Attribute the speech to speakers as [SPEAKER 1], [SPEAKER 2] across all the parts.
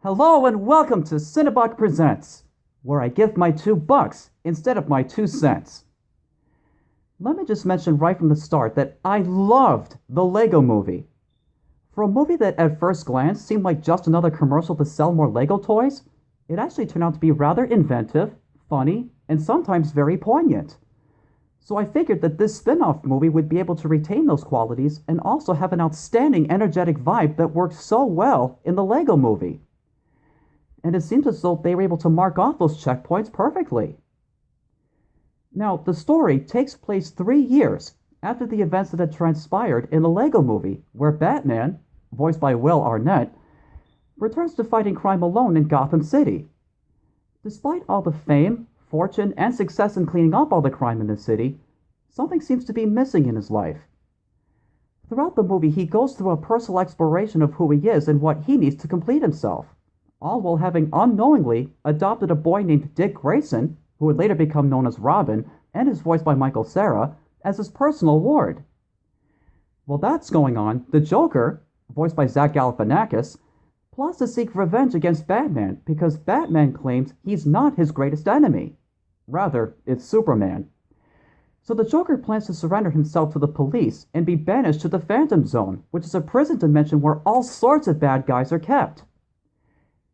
[SPEAKER 1] Hello and welcome to Cinebuck Presents, where I give my $2 instead of my 2 cents. Let me just mention right from the start that I loved the Lego Movie. For a movie that at first glance seemed like just another commercial to sell more Lego toys, it actually turned out to be rather inventive, funny, and sometimes very poignant. So I figured that this spin-off movie would be able to retain those qualities and also have an outstanding energetic vibe that worked so well in the Lego Movie. And it seems as though they were able to mark off those checkpoints perfectly. Now, the story takes place 3 years after the events that had transpired in the Lego Movie, where Batman, voiced by Will Arnett, returns to fighting crime alone in Gotham City. Despite all the fame, fortune, and success in cleaning up all the crime in the city, something seems to be missing in his life. Throughout the movie, he goes through a personal exploration of who he is and what he needs to complete himself, all while having unknowingly adopted a boy named Dick Grayson, who would later become known as Robin, and is voiced by Michael Cera, as his personal ward. While that's going on, the Joker, voiced by Zach Galifianakis, plots to seek revenge against Batman because Batman claims he's not his greatest enemy. Rather, it's Superman. So the Joker plans to surrender himself to the police and be banished to the Phantom Zone, which is a prison dimension where all sorts of bad guys are kept.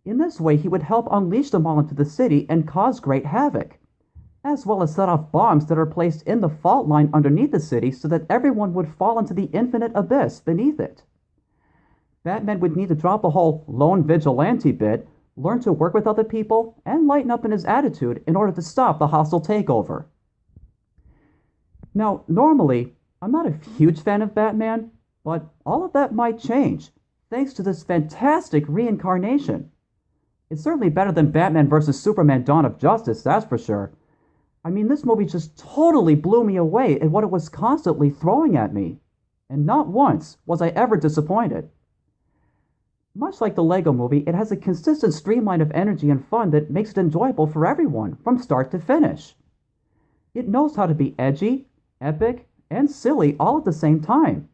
[SPEAKER 1] In this way, he would help unleash them all into the city and cause great havoc, as well as set off bombs that are placed in the fault line underneath the city so that everyone would fall into the infinite abyss beneath it. Batman would need to drop the whole lone vigilante bit, learn to work with other people, and lighten up in his attitude in order to stop the hostile takeover. Now, normally, I'm not a huge fan of Batman, but all of that might change, thanks to this fantastic reincarnation. It's certainly better than Batman vs. Superman Dawn of Justice, that's for sure. I mean, this movie just totally blew me away at what it was constantly throwing at me. And not once was I ever disappointed. Much like the Lego Movie, it has a consistent streamline of energy and fun that makes it enjoyable for everyone, from start to finish. It knows how to be edgy, epic, and silly all at the same time.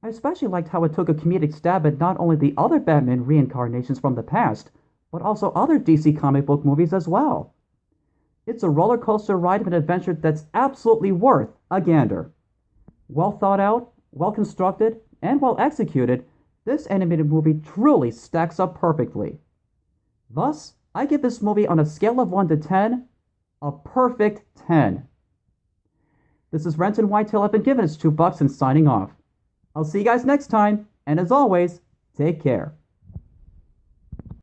[SPEAKER 1] I especially liked how it took a comedic stab at not only the other Batman reincarnations from the past, but also other DC comic book movies as well. It's a roller coaster ride of an adventure that's absolutely worth a gander. Well thought out, well constructed, and well executed, this animated movie truly stacks up perfectly. Thus, I give this movie on a scale of 1 to 10, a perfect 10. This is Renton Whitetail. I've been given its $2 and signing off. I'll see you guys next time, and as always, take care.